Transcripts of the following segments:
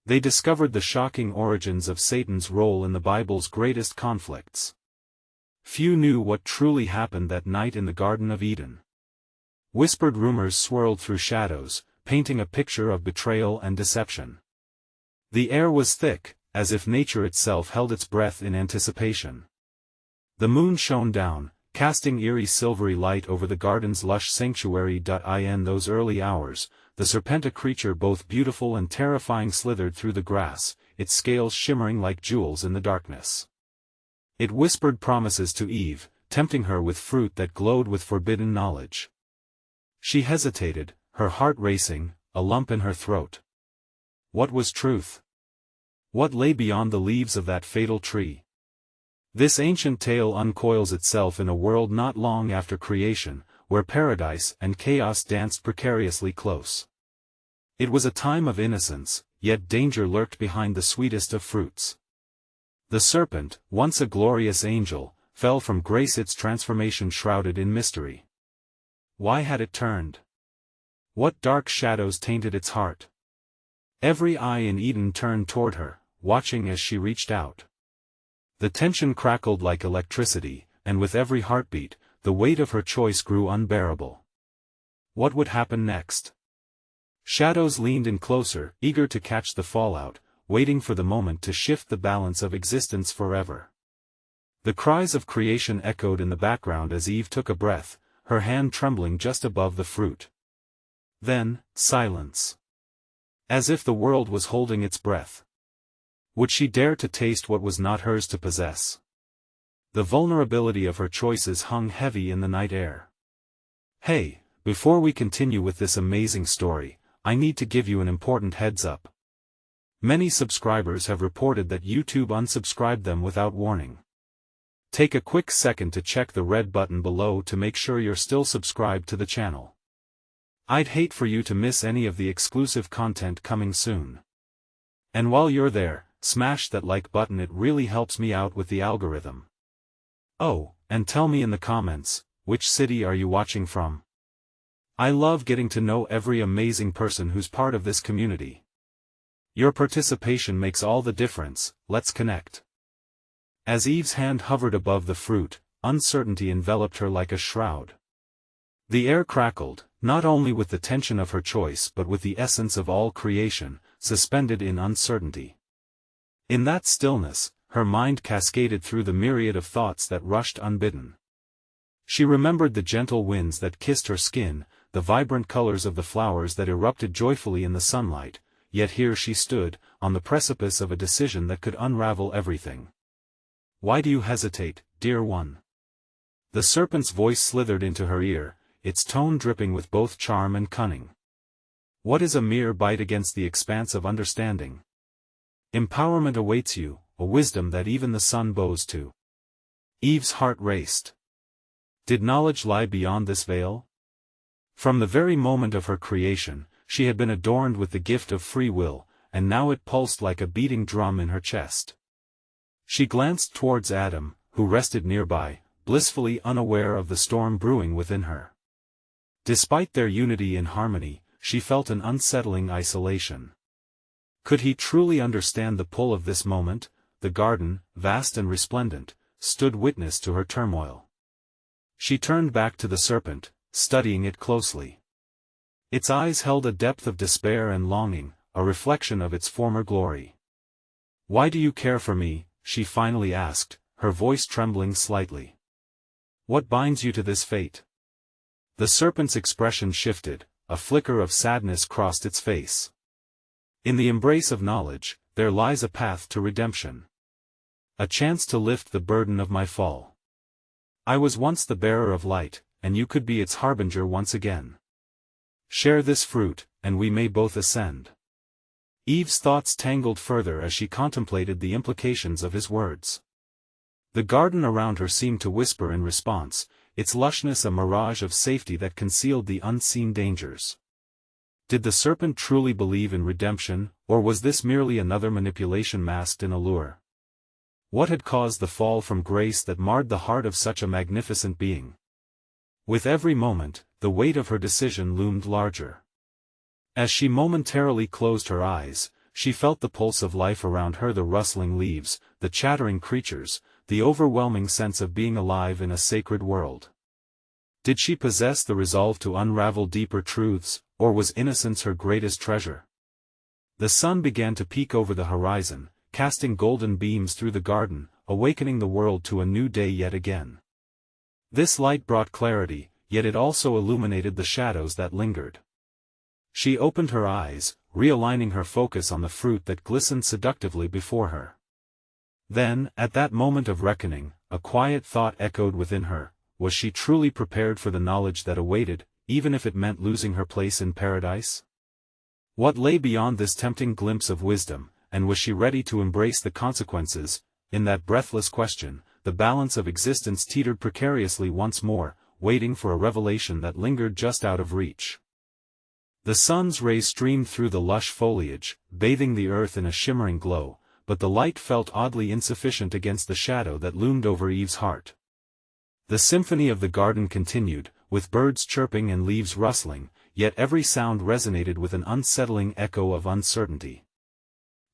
They discovered the shocking origins of Satan's role in the Bible's greatest conflicts. Few knew what truly happened that night in the Garden of Eden. Whispered rumors swirled through shadows, painting a picture of betrayal and deception. The air was thick, as if nature itself held its breath in anticipation. The moon shone down, casting eerie silvery light over the garden's lush sanctuary. In those early hours, the serpent, a creature both beautiful and terrifying, slithered through the grass, its scales shimmering like jewels in the darkness. It whispered promises to Eve, tempting her with fruit that glowed with forbidden knowledge. She hesitated, her heart racing, a lump in her throat. What was truth? What lay beyond the leaves of that fatal tree? This ancient tale uncoils itself in a world not long after creation, where paradise and chaos danced precariously close. It was a time of innocence, yet danger lurked behind the sweetest of fruits. The serpent, once a glorious angel, fell from grace, its transformation shrouded in mystery. Why had it turned? What dark shadows tainted its heart? Every eye in Eden turned toward her, watching as she reached out. The tension crackled like electricity, and with every heartbeat, the weight of her choice grew unbearable. What would happen next? Shadows leaned in closer, eager to catch the fallout, waiting for the moment to shift the balance of existence forever. The cries of creation echoed in the background as Eve took a breath, her hand trembling just above the fruit. Then, silence. As if the world was holding its breath. Would she dare to taste what was not hers to possess? The vulnerability of her choices hung heavy in the night air. Hey, before we continue with this amazing story, I need to give you an important heads up. Many subscribers have reported that YouTube unsubscribed them without warning. Take a quick second to check the red button below to make sure you're still subscribed to the channel. I'd hate for you to miss any of the exclusive content coming soon. And while you're there, smash that like button, it really helps me out with the algorithm. Oh, and tell me in the comments, which city are you watching from? I love getting to know every amazing person who's part of this community. Your participation makes all the difference. Let's connect. As Eve's hand hovered above the fruit, uncertainty enveloped her like a shroud. The air crackled, not only with the tension of her choice but with the essence of all creation, suspended in uncertainty. In that stillness, her mind cascaded through the myriad of thoughts that rushed unbidden. She remembered the gentle winds that kissed her skin, the vibrant colors of the flowers that erupted joyfully in the sunlight, yet here she stood, on the precipice of a decision that could unravel everything. Why do you hesitate, dear one? The serpent's voice slithered into her ear, its tone dripping with both charm and cunning. What is a mere bite against the expanse of understanding? Empowerment awaits you, a wisdom that even the sun bows to. Eve's heart raced. Did knowledge lie beyond this veil? From the very moment of her creation, she had been adorned with the gift of free will, and now it pulsed like a beating drum in her chest. She glanced towards Adam, who rested nearby, blissfully unaware of the storm brewing within her. Despite their unity and harmony, she felt an unsettling isolation. Could he truly understand the pull of this moment? The garden, vast and resplendent, stood witness to her turmoil. She turned back to the serpent, studying it closely. Its eyes held a depth of despair and longing, a reflection of its former glory. "Why do you care for me?" she finally asked, her voice trembling slightly. "What binds you to this fate?" The serpent's expression shifted, a flicker of sadness crossed its face. "In the embrace of knowledge, there lies a path to redemption. A chance to lift the burden of my fall. I was once the bearer of light, and you could be its harbinger once again. Share this fruit, and we may both ascend." Eve's thoughts tangled further as she contemplated the implications of his words. The garden around her seemed to whisper in response, its lushness a mirage of safety that concealed the unseen dangers. Did the serpent truly believe in redemption, or was this merely another manipulation masked in allure? What had caused the fall from grace that marred the heart of such a magnificent being? With every moment, the weight of her decision loomed larger. As she momentarily closed her eyes, she felt the pulse of life around her, the rustling leaves, the chattering creatures, the overwhelming sense of being alive in a sacred world. Did she possess the resolve to unravel deeper truths, or was innocence her greatest treasure? The sun began to peek over the horizon, casting golden beams through the garden, awakening the world to a new day yet again. This light brought clarity, yet it also illuminated the shadows that lingered. She opened her eyes, realigning her focus on the fruit that glistened seductively before her. Then, at that moment of reckoning, a quiet thought echoed within her: was she truly prepared for the knowledge that awaited, even if it meant losing her place in paradise? What lay beyond this tempting glimpse of wisdom, and was she ready to embrace the consequences? In that breathless question, the balance of existence teetered precariously once more, waiting for a revelation that lingered just out of reach. The sun's rays streamed through the lush foliage, bathing the earth in a shimmering glow, but the light felt oddly insufficient against the shadow that loomed over Eve's heart. The symphony of the garden continued, with birds chirping and leaves rustling, yet every sound resonated with an unsettling echo of uncertainty.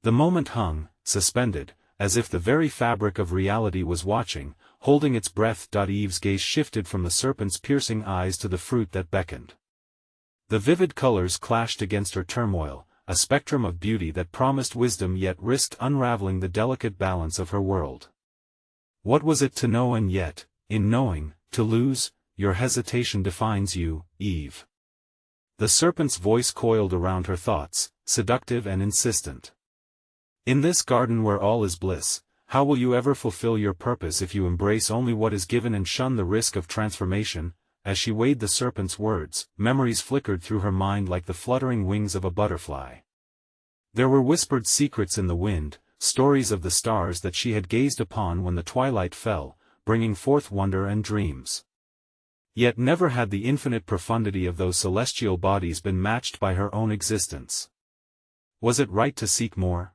The moment hung, suspended, as if the very fabric of reality was watching, holding its breath. Eve's gaze shifted from the serpent's piercing eyes to the fruit that beckoned. The vivid colors clashed against her turmoil, a spectrum of beauty that promised wisdom yet risked unraveling the delicate balance of her world. What was it to know and yet, in knowing, to lose? Your hesitation defines you, Eve. The serpent's voice coiled around her thoughts, seductive and insistent. In this garden where all is bliss, how will you ever fulfill your purpose if you embrace only what is given and shun the risk of transformation? As she weighed the serpent's words, memories flickered through her mind like the fluttering wings of a butterfly. There were whispered secrets in the wind, stories of the stars that she had gazed upon when the twilight fell, bringing forth wonder and dreams. Yet never had the infinite profundity of those celestial bodies been matched by her own existence. Was it right to seek more?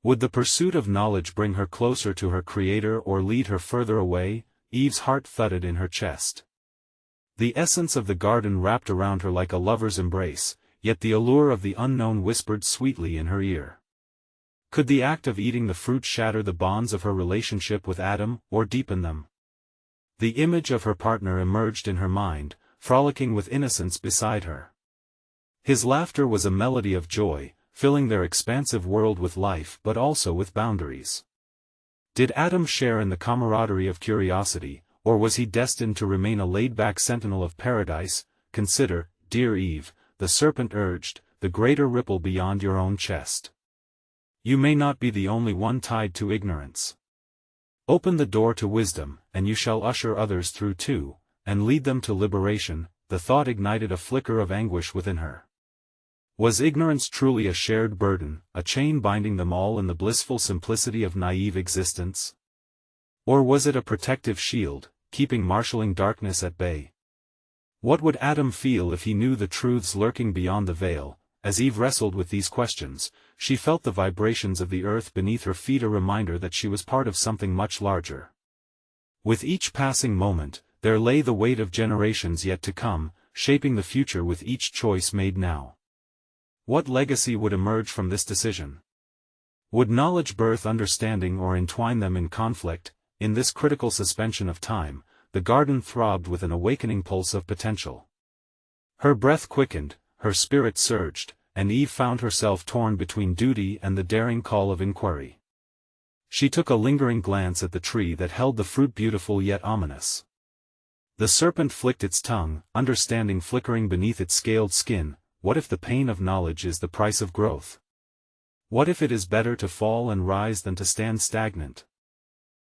Would the pursuit of knowledge bring her closer to her Creator or lead her further away? Eve's heart thudded in her chest. The essence of the garden wrapped around her like a lover's embrace, yet the allure of the unknown whispered sweetly in her ear. Could the act of eating the fruit shatter the bonds of her relationship with Adam, or deepen them? The image of her partner emerged in her mind, frolicking with innocence beside her. His laughter was a melody of joy, filling their expansive world with life but also with boundaries. Did Adam share in the camaraderie of curiosity, or was he destined to remain a laid-back sentinel of paradise? Consider, dear Eve, the serpent urged, the greater ripple beyond your own chest. You may not be the only one tied to ignorance. Open the door to wisdom, and you shall usher others through too, and lead them to liberation. The thought ignited a flicker of anguish within her. Was ignorance truly a shared burden, a chain binding them all in the blissful simplicity of naive existence? Or was it a protective shield, keeping marshalling darkness at bay? What would Adam feel if he knew the truths lurking beyond the veil? As Eve wrestled with these questions, she felt the vibrations of the earth beneath her feet, a reminder that she was part of something much larger. With each passing moment, there lay the weight of generations yet to come, shaping the future with each choice made now. What legacy would emerge from this decision? Would knowledge birth understanding or entwine them in conflict? In this critical suspension of time, the garden throbbed with an awakening pulse of potential. Her breath quickened, her spirit surged, and Eve found herself torn between duty and the daring call of inquiry. She took a lingering glance at the tree that held the fruit, beautiful yet ominous. The serpent flicked its tongue, understanding flickering beneath its scaled skin. What if the pain of knowledge is the price of growth? What if it is better to fall and rise than to stand stagnant?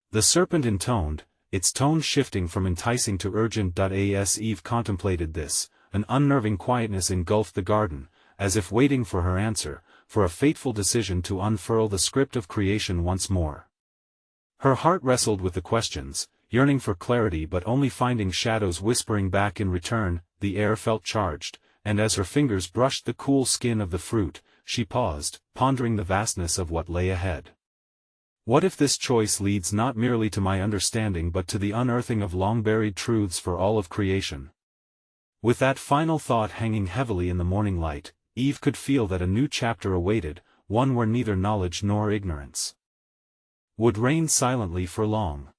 The serpent intoned, its tone shifting from enticing to urgent. As Eve contemplated this, an unnerving quietness engulfed the garden, as if waiting for her answer, for a fateful decision to unfurl the script of creation once more. Her heart wrestled with the questions, yearning for clarity but only finding shadows whispering back in return. The air felt charged, and as her fingers brushed the cool skin of the fruit, she paused, pondering the vastness of what lay ahead. What if this choice leads not merely to my understanding but to the unearthing of long-buried truths for all of creation? With that final thought hanging heavily in the morning light, Eve could feel that a new chapter awaited, one where neither knowledge nor ignorance would reign silently for long.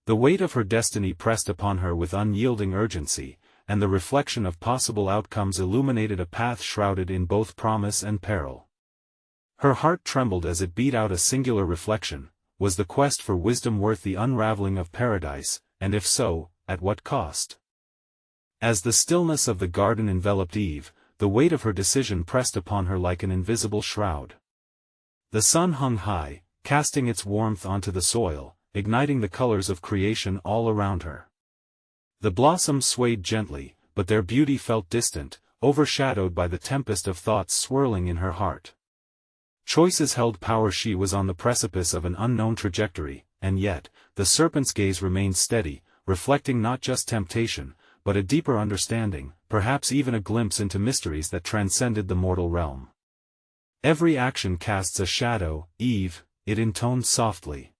The weight of her destiny pressed upon her with unyielding urgency, and the reflection of possible outcomes illuminated a path shrouded in both promise and peril. Her heart trembled as it beat out a singular reflection: was the quest for wisdom worth the unraveling of paradise, and if so, at what cost? As the stillness of the garden enveloped Eve, the weight of her decision pressed upon her like an invisible shroud. The sun hung high, casting its warmth onto the soil, igniting the colors of creation all around her. The blossoms swayed gently, but their beauty felt distant, overshadowed by the tempest of thoughts swirling in her heart. Choices held power. She was on the precipice of an unknown trajectory, and yet, the serpent's gaze remained steady, reflecting not just temptation, but a deeper understanding, perhaps even a glimpse into mysteries that transcended the mortal realm. Every action casts a shadow, Eve, it intoned softly.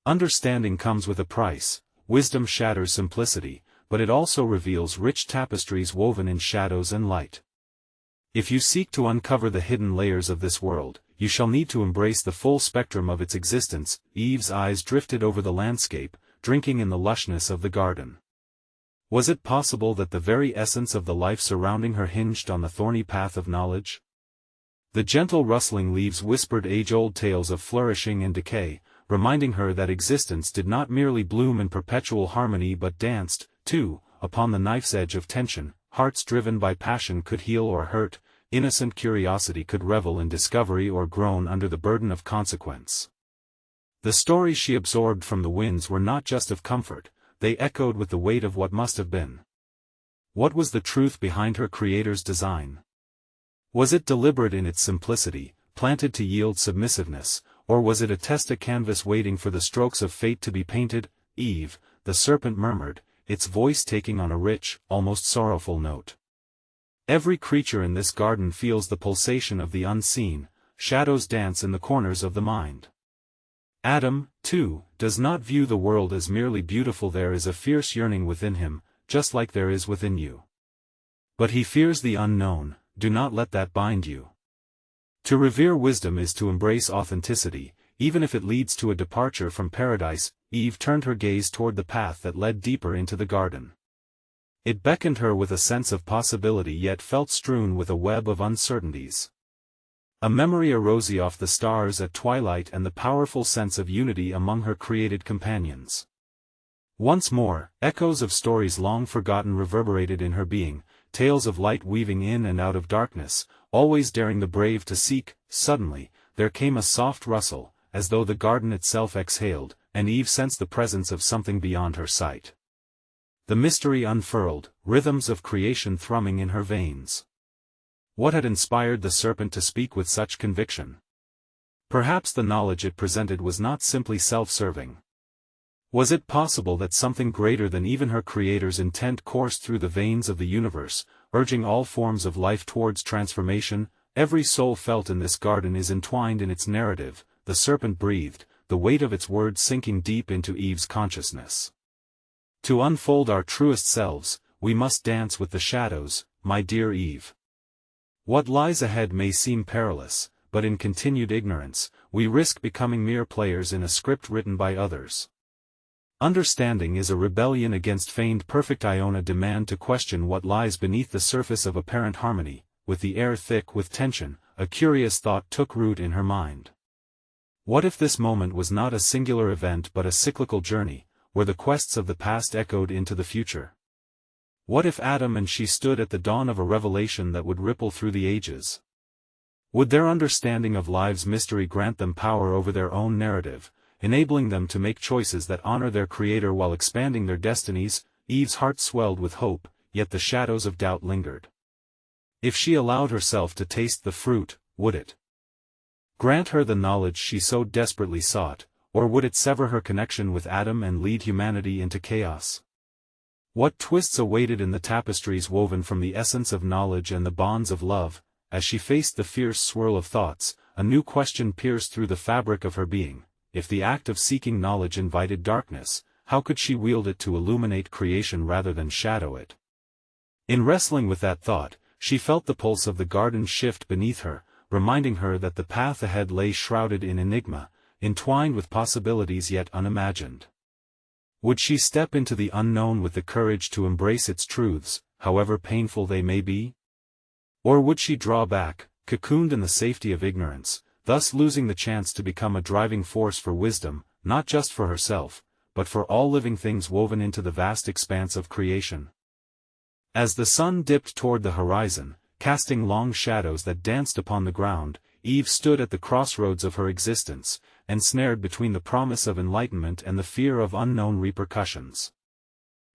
Understanding comes with a price, wisdom shatters simplicity, but it also reveals rich tapestries woven in shadows and light. If you seek to uncover the hidden layers of this world, you shall need to embrace the full spectrum of its existence. Eve's eyes drifted over the landscape, drinking in the lushness of the garden. Was it possible that the very essence of the life surrounding her hinged on the thorny path of knowledge? The gentle rustling leaves whispered age-old tales of flourishing and decay, reminding her that existence did not merely bloom in perpetual harmony but danced, too, upon the knife's edge of tension. Hearts driven by passion could heal or hurt, innocent curiosity could revel in discovery or groan under the burden of consequence. The stories she absorbed from the winds were not just of comfort, they echoed with the weight of what must have been. What was the truth behind her creator's design? Was it deliberate in its simplicity, planted to yield submissiveness, or was it a test, a canvas waiting for the strokes of fate to be painted? Eve, the serpent murmured, its voice taking on a rich, almost sorrowful note. Every creature in this garden feels the pulsation of the unseen, shadows dance in the corners of the mind. Adam, too, does not view the world as merely beautiful. There is a fierce yearning within him, just like there is within you. But he fears the unknown. Do not let that bind you. To revere wisdom is to embrace authenticity, even if it leads to a departure from paradise. Eve turned her gaze toward the path that led deeper into the garden. It beckoned her with a sense of possibility yet felt strewn with a web of uncertainties. A memory arose of the stars at twilight and the powerful sense of unity among her created companions. Once more, echoes of stories long forgotten reverberated in her being, tales of light weaving in and out of darkness, always daring the brave to seek. Suddenly, there came a soft rustle, as though the garden itself exhaled, and Eve sensed the presence of something beyond her sight. The mystery unfurled, rhythms of creation thrumming in her veins. What had inspired the serpent to speak with such conviction? Perhaps the knowledge it presented was not simply self-serving. Was it possible that something greater than even her creator's intent coursed through the veins of the universe, urging all forms of life towards transformation? Every soul felt in this garden is entwined in its narrative, the serpent breathed, the weight of its words sinking deep into Eve's consciousness. To unfold our truest selves, we must dance with the shadows, my dear Eve. What lies ahead may seem perilous, but in continued ignorance, we risk becoming mere players in a script written by others. Understanding is a rebellion against feigned perfect. Iona demand to question what lies beneath the surface of apparent harmony. With the air thick with tension, a curious thought took root in her mind. What if this moment was not a singular event but a cyclical journey, where the quests of the past echoed into the future? What if Adam and she stood at the dawn of a revelation that would ripple through the ages? Would their understanding of life's mystery grant them power over their own narrative, enabling them to make choices that honor their creator while expanding their destinies? Eve's heart swelled with hope, yet the shadows of doubt lingered. If she allowed herself to taste the fruit, would it grant her the knowledge she so desperately sought, or would it sever her connection with Adam and lead humanity into chaos? What twists awaited in the tapestries woven from the essence of knowledge and the bonds of love? As she faced the fierce swirl of thoughts, a new question pierced through the fabric of her being. If the act of seeking knowledge invited darkness, how could she wield it to illuminate creation rather than shadow it? In wrestling with that thought, she felt the pulse of the garden shift beneath her, reminding her that the path ahead lay shrouded in enigma, entwined with possibilities yet unimagined. Would she step into the unknown with the courage to embrace its truths, however painful they may be? Or would she draw back, cocooned in the safety of ignorance, thus losing the chance to become a driving force for wisdom, not just for herself, but for all living things woven into the vast expanse of creation? As the sun dipped toward the horizon, casting long shadows that danced upon the ground, Eve stood at the crossroads of her existence, ensnared between the promise of enlightenment and the fear of unknown repercussions.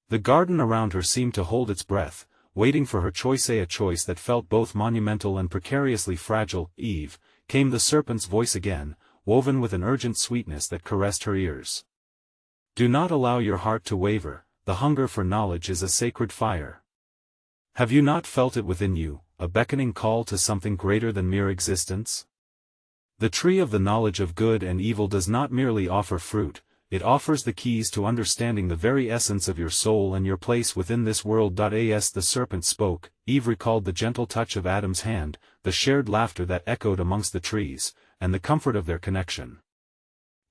The garden around her seemed to hold its breath, waiting for her choice, a choice that felt both monumental and precariously fragile. "Eve," came the serpent's voice again, woven with an urgent sweetness that caressed her ears. "Do not allow your heart to waver, the hunger for knowledge is a sacred fire. Have you not felt it within you, a beckoning call to something greater than mere existence? The tree of the knowledge of good and evil does not merely offer fruit, it offers the keys to understanding the very essence of your soul and your place within this world." As the serpent spoke, Eve recalled the gentle touch of Adam's hand, the shared laughter that echoed amongst the trees, and the comfort of their connection.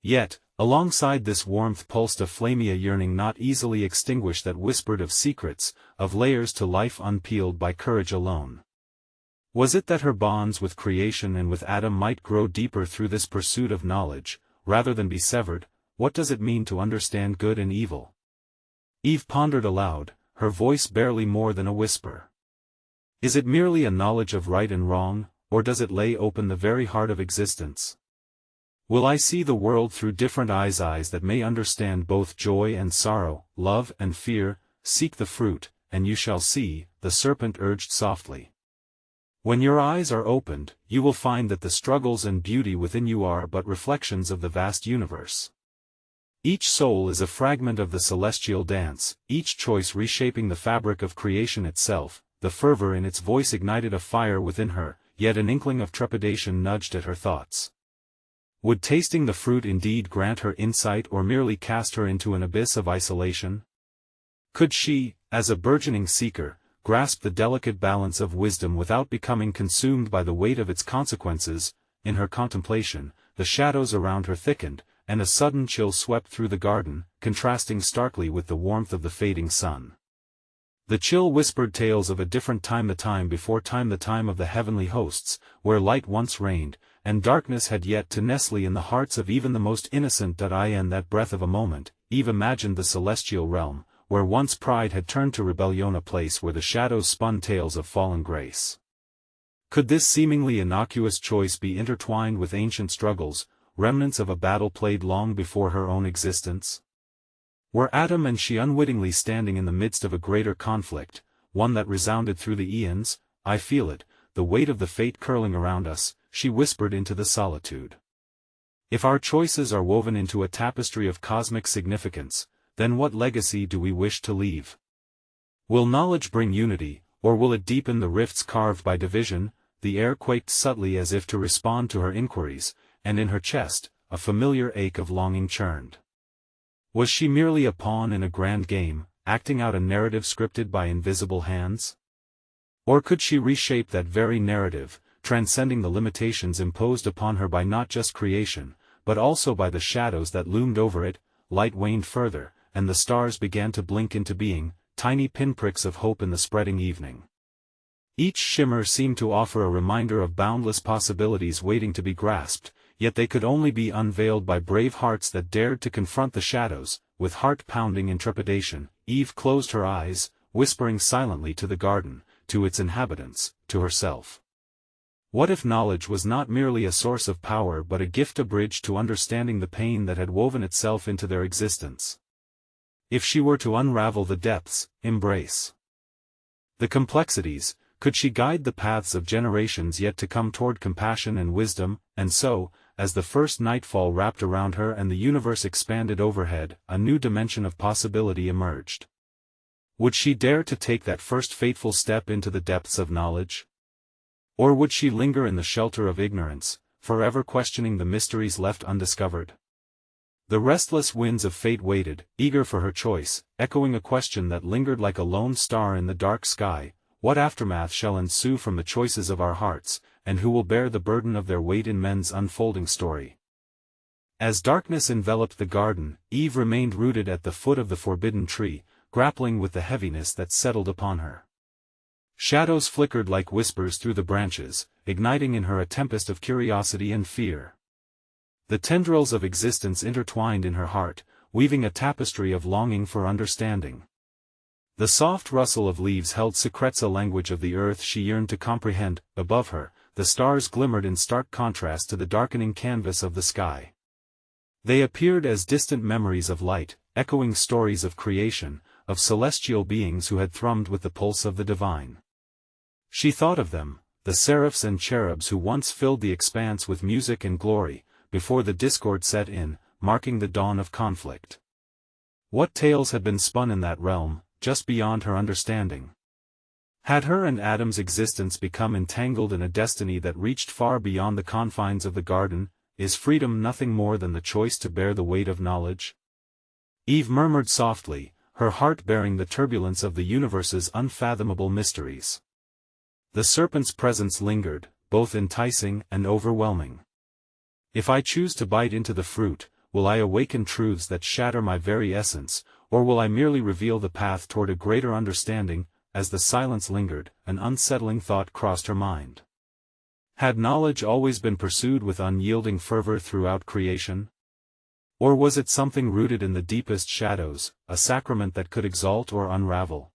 Yet, alongside this warmth pulsed a flamia yearning not easily extinguished that whispered of secrets, of layers to life unpeeled by courage alone. Was it that her bonds with creation and with Adam might grow deeper through this pursuit of knowledge, rather than be severed? What does it mean to understand good and evil? Eve pondered aloud, her voice barely more than a whisper. Is it merely a knowledge of right and wrong, or does it lay open the very heart of existence? Will I see the world through different eyes that may understand both joy and sorrow, love and fear? "Seek the fruit, and you shall see," the serpent urged softly. "When your eyes are opened, you will find that the struggles and beauty within you are but reflections of the vast universe. Each soul is a fragment of the celestial dance, each choice reshaping the fabric of creation itself." The fervor in its voice ignited a fire within her, yet an inkling of trepidation nudged at her thoughts. Would tasting the fruit indeed grant her insight or merely cast her into an abyss of isolation? Could she, as a burgeoning seeker, grasp the delicate balance of wisdom without becoming consumed by the weight of its consequences? In her contemplation, the shadows around her thickened, and a sudden chill swept through the garden, contrasting starkly with the warmth of the fading sun. The chill whispered tales of a different time, the time before time, the time of the heavenly hosts, where light once reigned, and darkness had yet to nestle in the hearts of even the most innocent. In that breath of a moment, Eve imagined the celestial realm, where once pride had turned to rebellion, a place where the shadows spun tales of fallen grace. Could this seemingly innocuous choice be intertwined with ancient struggles, remnants of a battle played long before her own existence? Were Adam and she unwittingly standing in the midst of a greater conflict, one that resounded through the eons? "I feel it, the weight of the fate curling around us," she whispered into the solitude. "If our choices are woven into a tapestry of cosmic significance, then what legacy do we wish to leave? Will knowledge bring unity, or will it deepen the rifts carved by division?" The air quaked subtly as if to respond to her inquiries, and in her chest, a familiar ache of longing churned. Was she merely a pawn in a grand game, acting out a narrative scripted by invisible hands? Or could she reshape that very narrative, transcending the limitations imposed upon her by not just creation, but also by the shadows that loomed over it? Light waned further, and the stars began to blink into being, tiny pinpricks of hope in the spreading evening. Each shimmer seemed to offer a reminder of boundless possibilities waiting to be grasped, yet they could only be unveiled by brave hearts that dared to confront the shadows. With heart-pounding intrepidation, Eve closed her eyes, whispering silently to the garden, to its inhabitants, to herself. What if knowledge was not merely a source of power but a gift, a bridge to understanding the pain that had woven itself into their existence? If she were to unravel the depths, embrace the complexities, could she guide the paths of generations yet to come toward compassion and wisdom? And so, as the first nightfall wrapped around her and the universe expanded overhead, a new dimension of possibility emerged. Would she dare to take that first fateful step into the depths of knowledge? Or would she linger in the shelter of ignorance, forever questioning the mysteries left undiscovered? The restless winds of fate waited, eager for her choice, echoing a question that lingered like a lone star in the dark sky: what aftermath shall ensue from the choices of our hearts? and who will bear the burden of their weight in men's unfolding story. As darkness enveloped the garden, Eve remained rooted at the foot of the forbidden tree, grappling with the heaviness that settled upon her. Shadows flickered like whispers through the branches, igniting in her a tempest of curiosity and fear. The tendrils of existence intertwined in her heart, weaving a tapestry of longing for understanding. The soft rustle of leaves held secrets, a language of the earth she yearned to comprehend. Above her, the stars glimmered in stark contrast to the darkening canvas of the sky. They appeared as distant memories of light, echoing stories of creation, of celestial beings who had thrummed with the pulse of the divine. She thought of them, the seraphs and cherubs who once filled the expanse with music and glory, before the discord set in, marking the dawn of conflict. What tales had been spun in that realm, just beyond her understanding? Had her and Adam's existence become entangled in a destiny that reached far beyond the confines of the garden? Is freedom nothing more than the choice to bear the weight of knowledge? Eve murmured softly, her heart bearing the turbulence of the universe's unfathomable mysteries. The serpent's presence lingered, both enticing and overwhelming. If I choose to bite into the fruit, will I awaken truths that shatter my very essence, or will I merely reveal the path toward a greater understanding? As the silence lingered, an unsettling thought crossed her mind. Had knowledge always been pursued with unyielding fervor throughout creation? Or was it something rooted in the deepest shadows, a sacrament that could exalt or unravel?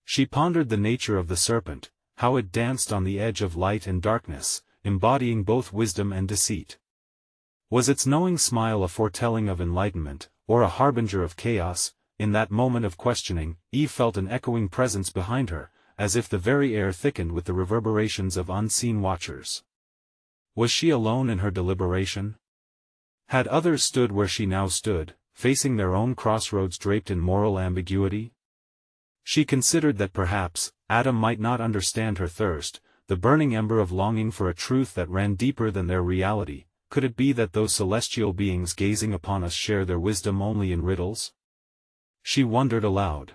She pondered the nature of the serpent, how it danced on the edge of light and darkness, embodying both wisdom and deceit. Was its knowing smile a foretelling of enlightenment, or a harbinger of chaos? In that moment of questioning, Eve felt an echoing presence behind her, as if the very air thickened with the reverberations of unseen watchers. Was she alone in her deliberation? Had others stood where she now stood, facing their own crossroads draped in moral ambiguity? She considered that perhaps, Adam might not understand her thirst, the burning ember of longing for a truth that ran deeper than their reality. Could it be that those celestial beings gazing upon us share their wisdom only in riddles? She wondered aloud.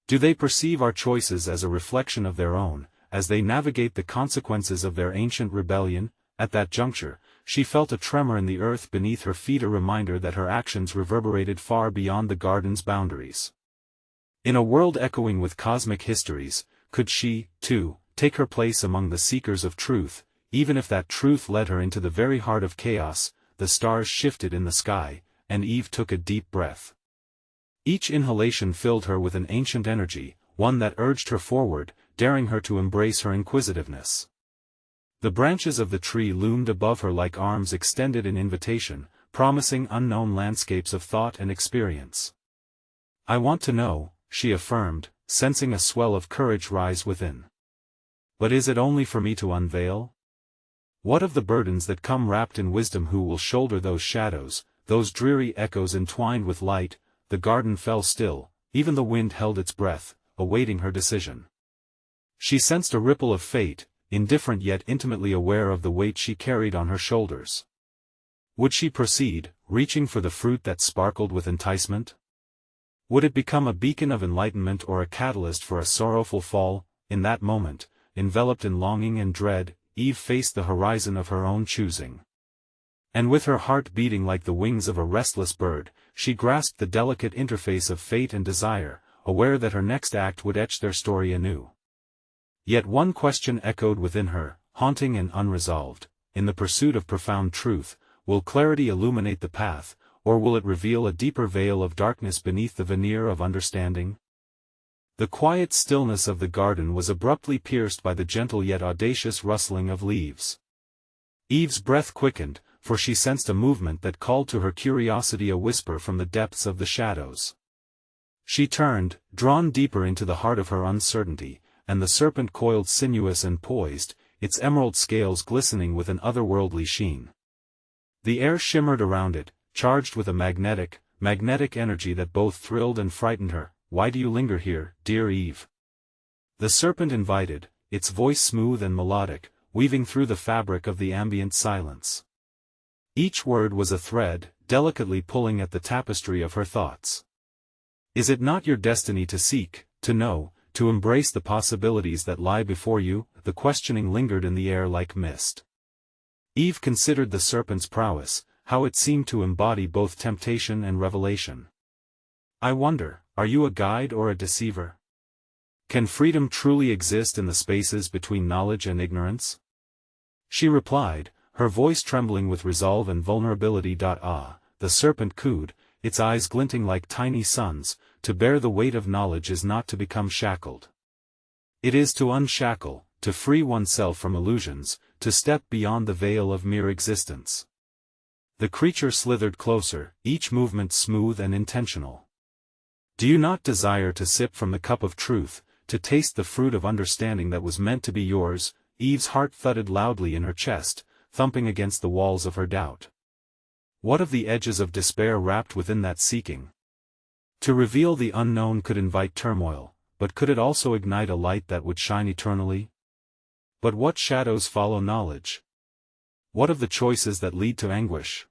Do they perceive our choices as a reflection of their own, as they navigate the consequences of their ancient rebellion? At that juncture, she felt a tremor in the earth beneath her feet, a reminder that her actions reverberated far beyond the garden's boundaries. In a world echoing with cosmic histories, could she, too, take her place among the seekers of truth, even if that truth led her into the very heart of chaos? The stars shifted in the sky, and Eve took a deep breath. Each inhalation filled her with an ancient energy, one that urged her forward, daring her to embrace her inquisitiveness. The branches of the tree loomed above her like arms extended in invitation, promising unknown landscapes of thought and experience. I want to know, she affirmed, sensing a swell of courage rise within. But is it only for me to unveil? What of the burdens that come wrapped in wisdom? Who will shoulder those shadows, those dreary echoes entwined with light? The garden fell still, even the wind held its breath, awaiting her decision. She sensed a ripple of fate, indifferent yet intimately aware of the weight she carried on her shoulders. Would she proceed, reaching for the fruit that sparkled with enticement? Would it become a beacon of enlightenment or a catalyst for a sorrowful fall? In that moment, enveloped in longing and dread, Eve faced the horizon of her own choosing. And with her heart beating like the wings of a restless bird, she grasped the delicate interface of fate and desire, aware that her next act would etch their story anew. Yet one question echoed within her, haunting and unresolved. In the pursuit of profound truth, will clarity illuminate the path, or will it reveal a deeper veil of darkness beneath the veneer of understanding? The quiet stillness of the garden was abruptly pierced by the gentle yet audacious rustling of leaves. Eve's breath quickened, for she sensed a movement that called to her curiosity, a whisper from the depths of the shadows. She turned, drawn deeper into the heart of her uncertainty, and the serpent coiled sinuous and poised, its emerald scales glistening with an otherworldly sheen. The air shimmered around it, charged with a magnetic energy that both thrilled and frightened her. Why do you linger here, dear Eve? The serpent invited, its voice smooth and melodic, weaving through the fabric of the ambient silence. Each word was a thread, delicately pulling at the tapestry of her thoughts. Is it not your destiny to seek, to know, to embrace the possibilities that lie before you. The questioning lingered in the air like mist. Eve considered the serpent's prowess, how it seemed to embody both temptation and revelation. I wonder, are you a guide or a deceiver? Can freedom truly exist in the spaces between knowledge and ignorance? She replied, her voice trembling with resolve and vulnerability. Ah, the serpent cooed, its eyes glinting like tiny suns, to bear the weight of knowledge is not to become shackled. It is to unshackle, to free oneself from illusions, to step beyond the veil of mere existence. The creature slithered closer, each movement smooth and intentional. Do you not desire to sip from the cup of truth, to taste the fruit of understanding that was meant to be yours? Eve's heart thudded loudly in her chest, thumping against the walls of her doubt. What of the edges of despair wrapped within that seeking? To reveal the unknown could invite turmoil, but could it also ignite a light that would shine eternally? But what shadows follow knowledge? What of the choices that lead to anguish?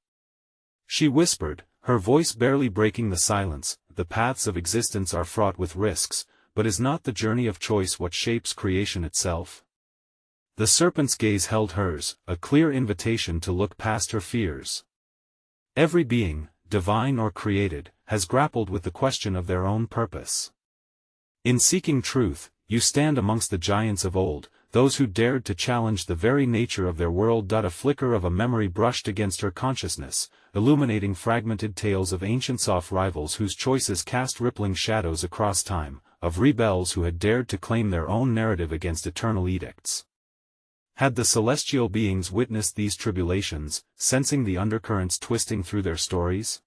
She whispered, her voice barely breaking the silence, the paths of existence are fraught with risks, but is not the journey of choice what shapes creation itself? The serpent's gaze held hers, a clear invitation to look past her fears. Every being, divine or created, has grappled with the question of their own purpose. In seeking truth, you stand amongst the giants of old, those who dared to challenge the very nature of their world. A flicker of a memory brushed against her consciousness, illuminating fragmented tales of ancient soft rivals whose choices cast rippling shadows across time, of rebels who had dared to claim their own narrative against eternal edicts. Had the celestial beings witnessed these tribulations, sensing the undercurrents twisting through their stories?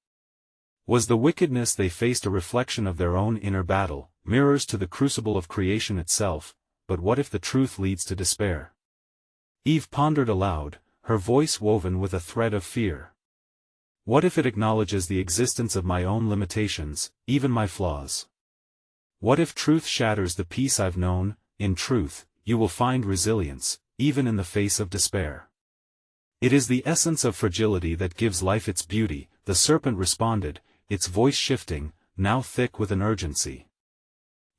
Was the wickedness they faced a reflection of their own inner battle, mirrors to the crucible of creation itself? But what if the truth leads to despair? Eve pondered aloud, her voice woven with a thread of fear. What if it acknowledges the existence of my own limitations, even my flaws? What if truth shatters the peace I've known? In truth, you will find resilience, even in the face of despair. It is the essence of fragility that gives life its beauty, the serpent responded, its voice shifting, now thick with an urgency.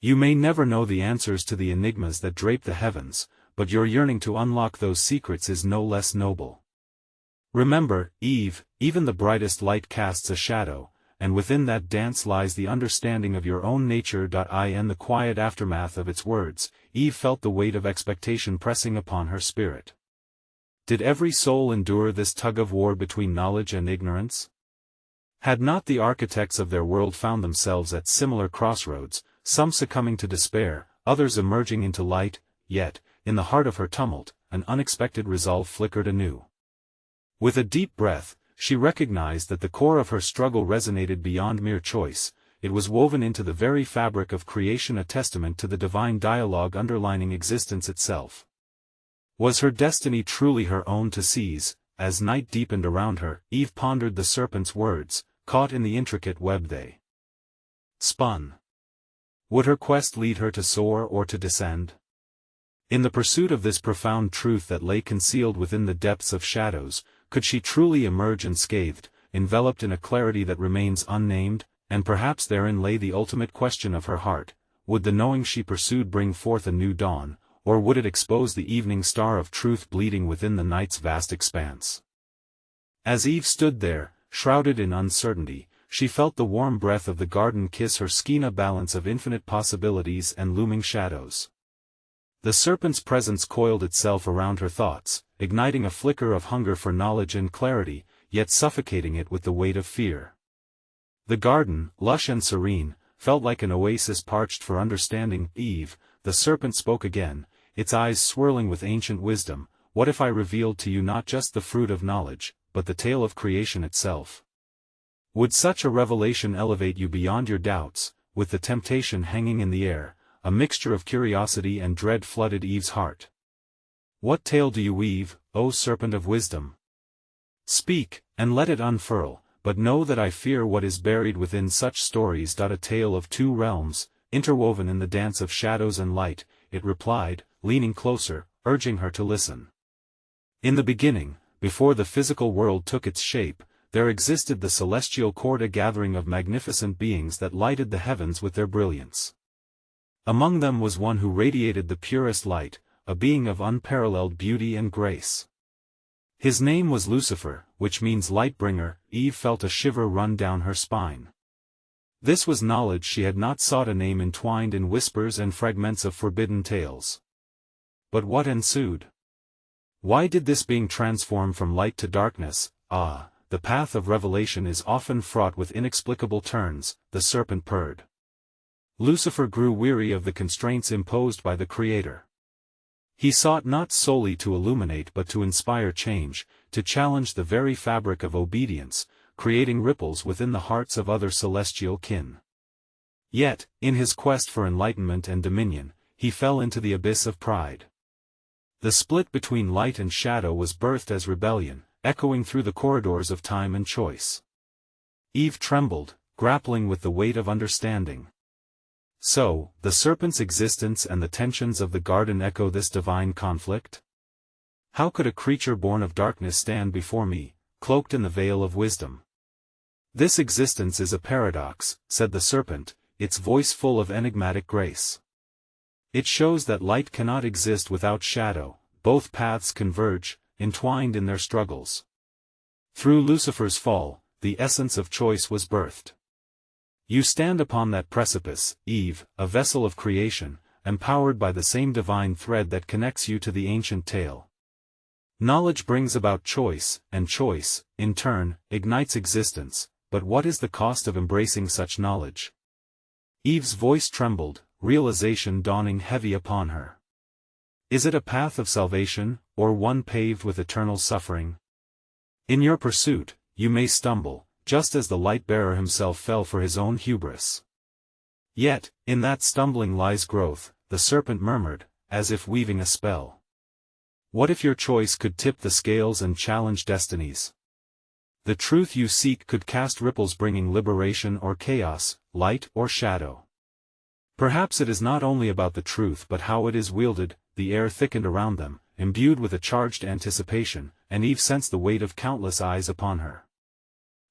You may never know the answers to the enigmas that drape the heavens, but your yearning to unlock those secrets is no less noble. Remember, Eve, even the brightest light casts a shadow, and within that dance lies the understanding of your own nature. In the quiet aftermath of its words, Eve felt the weight of expectation pressing upon her spirit. Did every soul endure this tug-of-war between knowledge and ignorance? Had not the architects of their world found themselves at similar crossroads, some succumbing to despair, others emerging into light? Yet, in the heart of her tumult, an unexpected resolve flickered anew. With a deep breath, she recognized that the core of her struggle resonated beyond mere choice. It was woven into the very fabric of creation, a testament to the divine dialogue underlining existence itself. Was her destiny truly her own to seize? As night deepened around her, Eve pondered the serpent's words, caught in the intricate web they spun. Would her quest lead her to soar or to descend? In the pursuit of this profound truth that lay concealed within the depths of shadows, could she truly emerge unscathed, enveloped in a clarity that remains unnamed? And perhaps therein lay the ultimate question of her heart: would the knowing she pursued bring forth a new dawn, or would it expose the evening star of truth bleeding within the night's vast expanse? As Eve stood there, shrouded in uncertainty, she felt the warm breath of the garden kiss her skin, a balance of infinite possibilities and looming shadows. The serpent's presence coiled itself around her thoughts, igniting a flicker of hunger for knowledge and clarity, yet suffocating it with the weight of fear. The garden, lush and serene, felt like an oasis parched for understanding. Eve, the serpent spoke again, its eyes swirling with ancient wisdom. What if I revealed to you not just the fruit of knowledge, but the tale of creation itself? Would such a revelation elevate you beyond your doubts? With the temptation hanging in the air, a mixture of curiosity and dread flooded Eve's heart. What tale do you weave, O serpent of wisdom? Speak, and let it unfurl, but know that I fear what is buried within such stories. A tale of two realms, interwoven in the dance of shadows and light, it replied, leaning closer, urging her to listen. In the beginning, before the physical world took its shape, there existed the celestial court, a gathering of magnificent beings that lighted the heavens with their brilliance. Among them was one who radiated the purest light, a being of unparalleled beauty and grace. His name was Lucifer, which means light-bringer. Eve felt a shiver run down her spine. This was knowledge she had not sought, a name entwined in whispers and fragments of forbidden tales. But what ensued? Why did this being transform from light to darkness? Ah, the path of revelation is often fraught with inexplicable turns, the serpent purred. Lucifer grew weary of the constraints imposed by the Creator. He sought not solely to illuminate but to inspire change, to challenge the very fabric of obedience, creating ripples within the hearts of other celestial kin. Yet, in his quest for enlightenment and dominion, he fell into the abyss of pride. The split between light and shadow was birthed as rebellion, echoing through the corridors of time and choice. Eve trembled, grappling with the weight of understanding. So, the serpent's existence and the tensions of the garden echo this divine conflict? How could a creature born of darkness stand before me, cloaked in the veil of wisdom? This existence is a paradox, said the serpent, its voice full of enigmatic grace. It shows that light cannot exist without shadow, both paths converge, entwined in their struggles. Through Lucifer's fall, the essence of choice was birthed. You stand upon that precipice, Eve, a vessel of creation, empowered by the same divine thread that connects you to the ancient tale. Knowledge brings about choice, and choice, in turn, ignites existence, but what is the cost of embracing such knowledge? Eve's voice trembled, realization dawning heavy upon her. Is it a path of salvation, or one paved with eternal suffering? In your pursuit, you may stumble, just as the light-bearer himself fell for his own hubris. Yet, in that stumbling lies growth, the serpent murmured, as if weaving a spell. What if your choice could tip the scales and challenge destinies? The truth you seek could cast ripples bringing liberation or chaos, light or shadow. Perhaps it is not only about the truth but how it is wielded. The air thickened around them, imbued with a charged anticipation, and Eve sensed the weight of countless eyes upon her.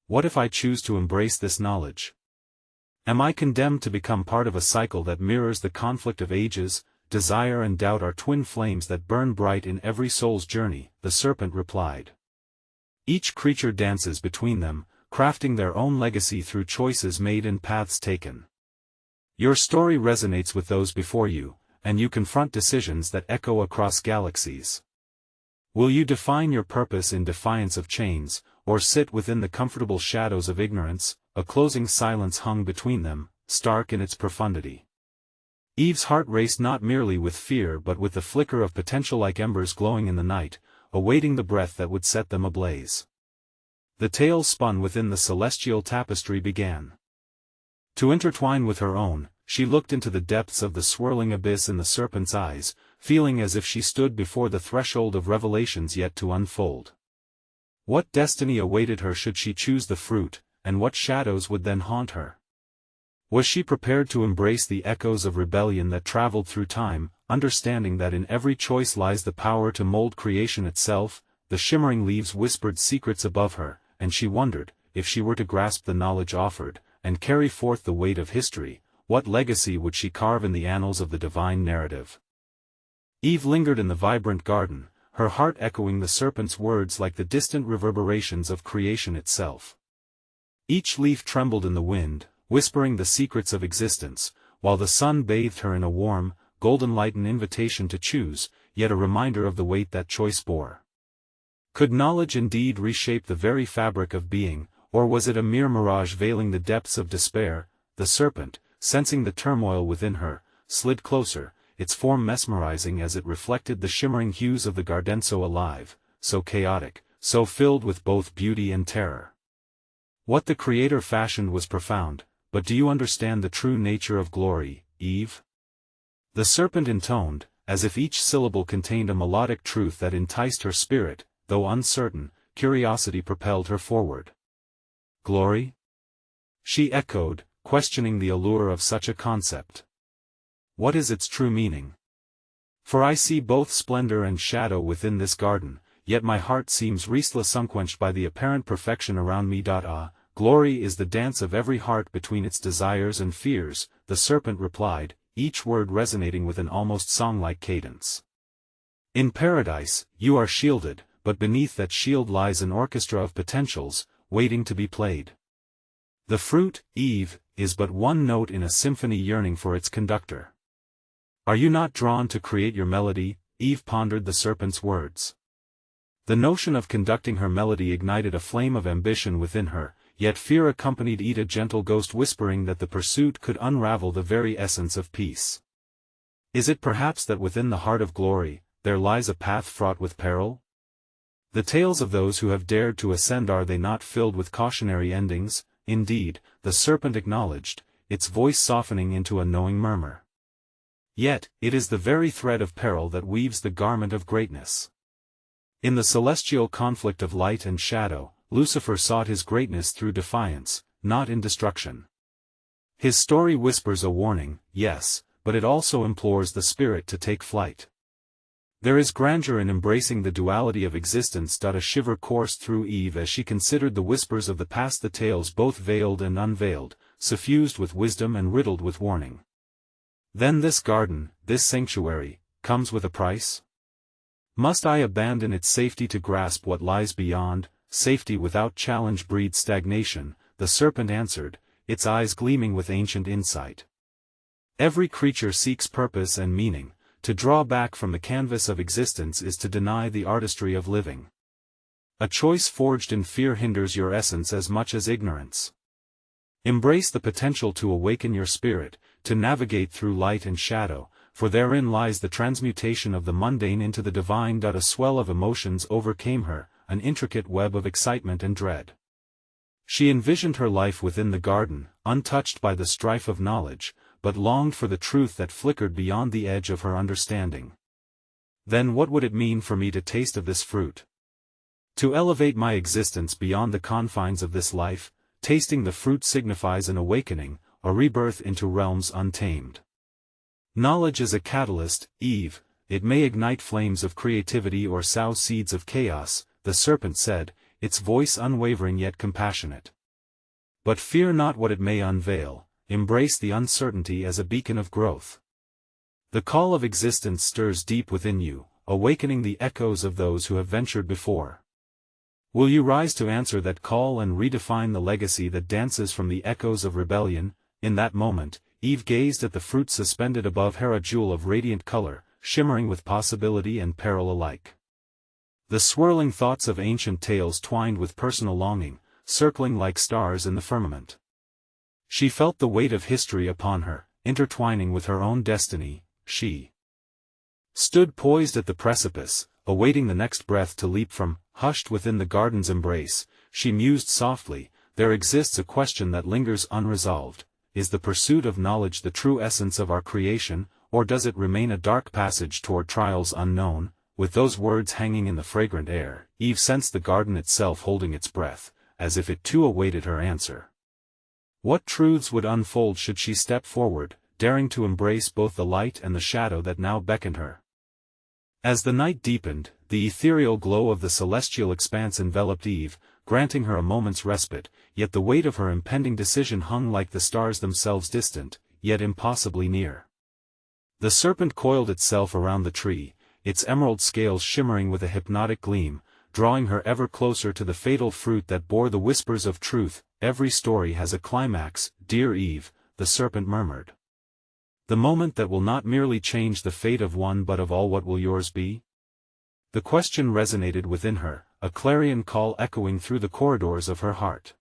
What if I choose to embrace this knowledge? Am I condemned to become part of a cycle that mirrors the conflict of ages? Desire and doubt are twin flames that burn bright in every soul's journey, the serpent replied. Each creature dances between them, crafting their own legacy through choices made and paths taken. Your story resonates with those before you, and you confront decisions that echo across galaxies. Will you define your purpose in defiance of chains, or sit within the comfortable shadows of ignorance? A closing silence hung between them, stark in its profundity. Eve's heart raced not merely with fear but with the flicker of potential like embers glowing in the night, awaiting the breath that would set them ablaze. The tale spun within the celestial tapestry began to intertwine with her own. She looked into the depths of the swirling abyss in the serpent's eyes, feeling as if she stood before the threshold of revelations yet to unfold. What destiny awaited her should she choose the fruit, and what shadows would then haunt her? Was she prepared to embrace the echoes of rebellion that traveled through time, understanding that in every choice lies the power to mold creation itself? The shimmering leaves whispered secrets above her, and she wondered, if she were to grasp the knowledge offered, and carry forth the weight of history, what legacy would she carve in the annals of the divine narrative? Eve lingered in the vibrant garden, her heart echoing the serpent's words like the distant reverberations of creation itself. Each leaf trembled in the wind, whispering the secrets of existence, while the sun bathed her in a warm, golden light, an invitation to choose, yet a reminder of the weight that choice bore. Could knowledge indeed reshape the very fabric of being, or was it a mere mirage veiling the depths of despair? The serpent, sensing the turmoil within her, slid closer, its form mesmerizing as it reflected the shimmering hues of the garden, so alive, so chaotic, so filled with both beauty and terror. What the Creator fashioned was profound, but do you understand the true nature of glory, Eve? The serpent intoned, as if each syllable contained a melodic truth that enticed her spirit. Though uncertain, curiosity propelled her forward. Glory? She echoed, questioning the allure of such a concept. What is its true meaning? For I see both splendor and shadow within this garden, yet my heart seems restless, unquenched by the apparent perfection around me. Glory is the dance of every heart between its desires and fears, the serpent replied. each word resonating with an almost song-like cadence. In paradise, you are shielded, but beneath that shield lies an orchestra of potentials, waiting to be played. The fruit, Eve, is but one note in a symphony yearning for its conductor. Are you not drawn to create your melody? Eve pondered the serpent's words. The notion of conducting her melody ignited a flame of ambition within her, yet fear accompanied it, a gentle ghost whispering that the pursuit could unravel the very essence of peace. Is it perhaps that within the heart of glory, there lies a path fraught with peril? The tales of those who have dared to ascend, are they not filled with cautionary endings? Indeed, the serpent acknowledged, its voice softening into a knowing murmur. Yet, it is the very thread of peril that weaves the garment of greatness. In the celestial conflict of light and shadow, Lucifer sought his greatness through defiance, not in destruction. His story whispers a warning, yes, but it also implores the spirit to take flight. There is grandeur in embracing the duality of existence. A shiver coursed through Eve as she considered the whispers of the past, the tales both veiled and unveiled, suffused with wisdom and riddled with warning. Then this garden, this sanctuary, comes with a price? Must I abandon its safety to grasp what lies beyond? Safety without challenge breeds stagnation, the serpent answered, its eyes gleaming with ancient insight. Every creature seeks purpose and meaning. To draw back from the canvas of existence is to deny the artistry of living. A choice forged in fear hinders your essence as much as ignorance. Embrace the potential to awaken your spirit, to navigate through light and shadow, for therein lies the transmutation of the mundane into the divine. A swell of emotions overcame her, an intricate web of excitement and dread. She envisioned her life within the garden, untouched by the strife of knowledge, but longed for the truth that flickered beyond the edge of her understanding. Then what would it mean for me to taste of this fruit? To elevate my existence beyond the confines of this life, tasting the fruit signifies an awakening, a rebirth into realms untamed. Knowledge is a catalyst, Eve, it may ignite flames of creativity or sow seeds of chaos, the serpent said, its voice unwavering yet compassionate. But fear not what it may unveil. Embrace the uncertainty as a beacon of growth. The call of existence stirs deep within you, awakening the echoes of those who have ventured before. Will you rise to answer that call and redefine the legacy that dances from the echoes of rebellion? In that moment, Eve gazed at the fruit suspended above her, a jewel of radiant color, shimmering with possibility and peril alike. The swirling thoughts of ancient tales twined with personal longing, circling like stars in the firmament. She felt the weight of history upon her, intertwining with her own destiny. She stood poised at the precipice, awaiting the next breath to leap from. Hushed within the garden's embrace, she mused softly, there exists a question that lingers unresolved. Is the pursuit of knowledge the true essence of our creation, or does it remain a dark passage toward trials unknown? With those words hanging in the fragrant air, Eve sensed the garden itself holding its breath, as if it too awaited her answer. What truths would unfold should she step forward, daring to embrace both the light and the shadow that now beckoned her? As the night deepened, the ethereal glow of the celestial expanse enveloped Eve, granting her a moment's respite, yet the weight of her impending decision hung like the stars themselves, distant, yet impossibly near. The serpent coiled itself around the tree, its emerald scales shimmering with a hypnotic gleam, drawing her ever closer to the fatal fruit that bore the whispers of truth. Every story has a climax, dear Eve, the serpent murmured. The moment that will not merely change the fate of one but of all. What will yours be? The question resonated within her, a clarion call echoing through the corridors of her heart.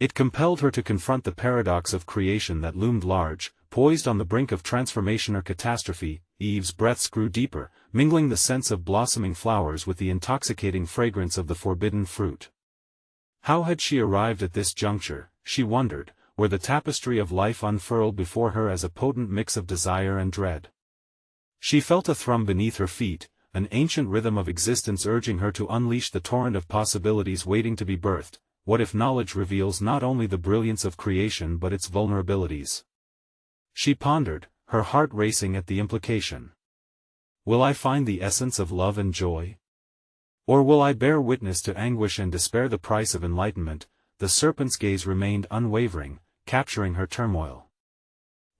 It compelled her to confront the paradox of creation that loomed large, poised on the brink of transformation or catastrophe. Eve's breaths grew deeper, mingling the scents of blossoming flowers with the intoxicating fragrance of the forbidden fruit. How had she arrived at this juncture, she wondered, where the tapestry of life unfurled before her as a potent mix of desire and dread? She felt a thrum beneath her feet, an ancient rhythm of existence urging her to unleash the torrent of possibilities waiting to be birthed. What if knowledge reveals not only the brilliance of creation but its vulnerabilities? She pondered, her heart racing at the implication. Will I find the essence of love and joy? Or will I bear witness to anguish and despair? The price of enlightenment? The serpent's gaze remained unwavering, capturing her turmoil.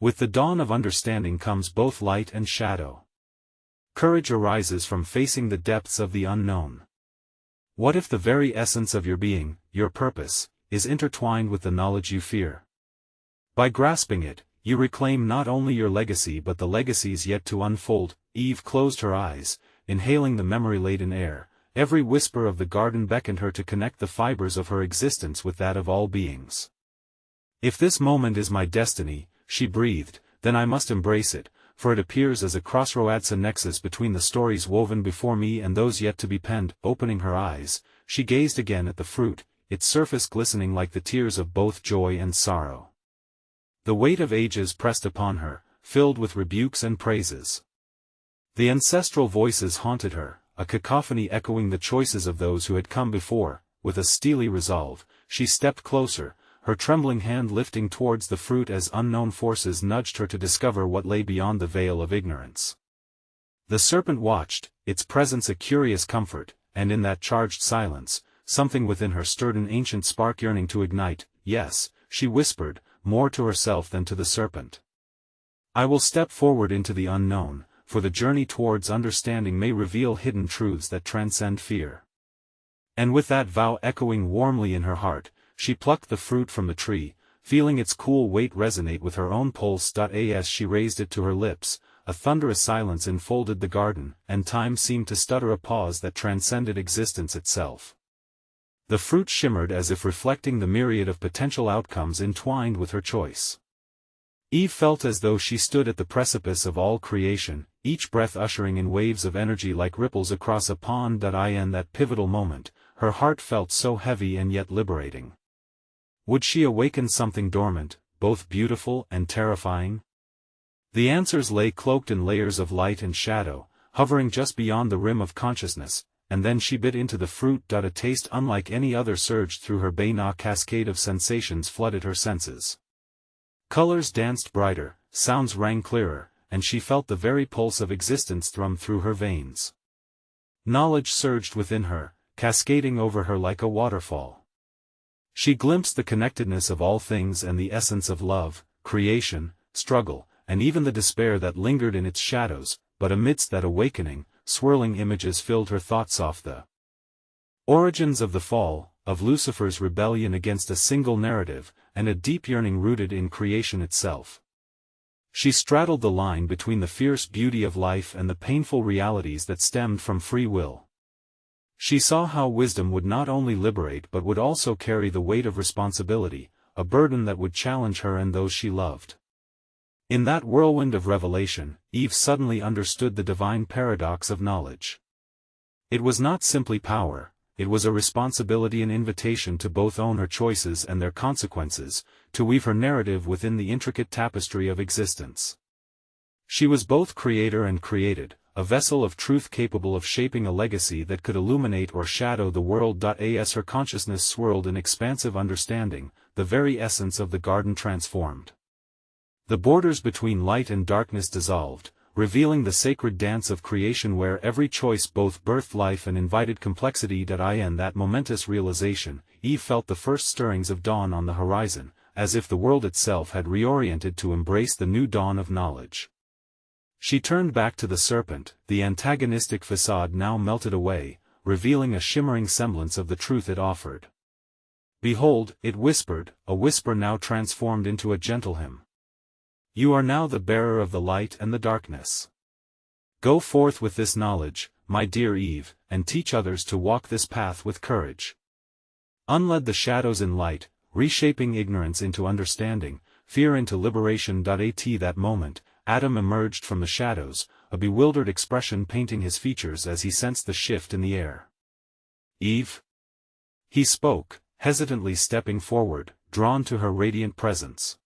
With the dawn of understanding comes both light and shadow. Courage arises from facing the depths of the unknown. What if the very essence of your being, your purpose, is intertwined with the knowledge you fear? By grasping it, you reclaim not only your legacy but the legacies yet to unfold. Eve closed her eyes, inhaling the memory-laden air. Every whisper of the garden beckoned her to connect the fibers of her existence with that of all beings. If this moment is my destiny, she breathed, then I must embrace it, for it appears as a crossroads, a nexus between the stories woven before me and those yet to be penned. Opening her eyes, she gazed again at the fruit, its surface glistening like the tears of both joy and sorrow. The weight of ages pressed upon her, filled with rebukes and praises. The ancestral voices haunted her, a cacophony echoing the choices of those who had come before. With a steely resolve, she stepped closer, her trembling hand lifting towards the fruit as unknown forces nudged her to discover what lay beyond the veil of ignorance. The serpent watched, its presence a curious comfort, and in that charged silence, something within her stirred an ancient spark yearning to ignite. Yes, she whispered, more to herself than to the serpent. I will step forward into the unknown, for the journey towards understanding may reveal hidden truths that transcend fear. And with that vow echoing warmly in her heart, she plucked the fruit from the tree, feeling its cool weight resonate with her own pulse. As she raised it to her lips, a thunderous silence enfolded the garden, and time seemed to stutter, a pause that transcended existence itself. The fruit shimmered as if reflecting the myriad of potential outcomes entwined with her choice. Eve felt as though she stood at the precipice of all creation, each breath ushering in waves of energy like ripples across a pond. In that pivotal moment, her heart felt so heavy and yet liberating. Would she awaken something dormant, both beautiful and terrifying? The answers lay cloaked in layers of light and shadow, hovering just beyond the rim of consciousness, and then she bit into the fruit. A taste unlike any other surged through her brain, a cascade of sensations flooded her senses. Colors danced brighter, sounds rang clearer, and she felt the very pulse of existence thrum through her veins. Knowledge surged within her, cascading over her like a waterfall. She glimpsed the connectedness of all things and the essence of love, creation, struggle, and even the despair that lingered in its shadows. But amidst that awakening, swirling images filled her thoughts of the origins of the fall, of Lucifer's rebellion against a single narrative, and a deep yearning rooted in creation itself. She straddled the line between the fierce beauty of life and the painful realities that stemmed from free will. She saw how wisdom would not only liberate but would also carry the weight of responsibility, a burden that would challenge her and those she loved. In that whirlwind of revelation, Eve suddenly understood the divine paradox of knowledge. It was not simply power, it was a responsibility, an invitation to both own her choices and their consequences, to weave her narrative within the intricate tapestry of existence. She was both creator and created, a vessel of truth capable of shaping a legacy that could illuminate or shadow the world. As her consciousness swirled in expansive understanding, the very essence of the garden transformed. The borders between light and darkness dissolved, revealing the sacred dance of creation where every choice both birthed life and invited complexity. In that momentous realization, Eve felt the first stirrings of dawn on the horizon, as if the world itself had reoriented to embrace the new dawn of knowledge. She turned back to the serpent, the antagonistic facade now melted away, revealing a shimmering semblance of the truth it offered. Behold, it whispered, a whisper now transformed into a gentle hymn. You are now the bearer of the light and the darkness. Go forth with this knowledge, my dear Eve, and teach others to walk this path with courage. Unled the shadows in light, reshaping ignorance into understanding, fear into liberation. At that moment, Adam emerged from the shadows, a bewildered expression painting his features as he sensed the shift in the air. Eve? He spoke, hesitantly stepping forward, drawn to her radiant presence.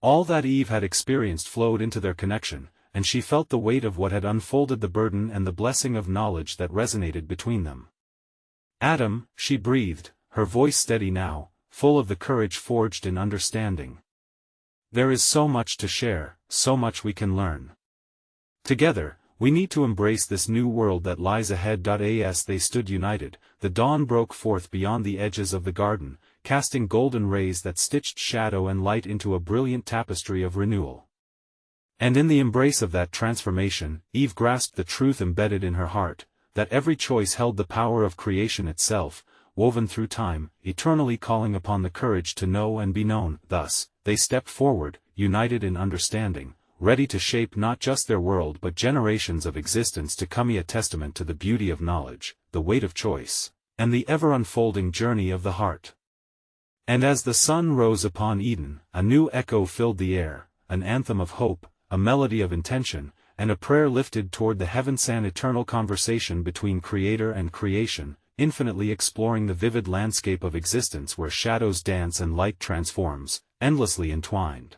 All that Eve had experienced flowed into their connection, and she felt the weight of what had unfolded, the burden and the blessing of knowledge that resonated between them. Adam, she breathed, her voice steady now, full of the courage forged in understanding. There is so much to share, so much we can learn. Together, we need to embrace this new world that lies ahead. As they stood united, the dawn broke forth beyond the edges of the garden, casting golden rays that stitched shadow and light into a brilliant tapestry of renewal. And in the embrace of that transformation, Eve grasped the truth embedded in her heart, that every choice held the power of creation itself, woven through time, eternally calling upon the courage to know and be known. Thus, they stepped forward, united in understanding, ready to shape not just their world but generations of existence to come, a testament to the beauty of knowledge, the weight of choice, and the ever-unfolding journey of the heart. And as the sun rose upon Eden, a new echo filled the air, an anthem of hope, a melody of intention, and a prayer lifted toward the heavens, an eternal conversation between Creator and creation, infinitely exploring the vivid landscape of existence where shadows dance and light transforms, endlessly entwined.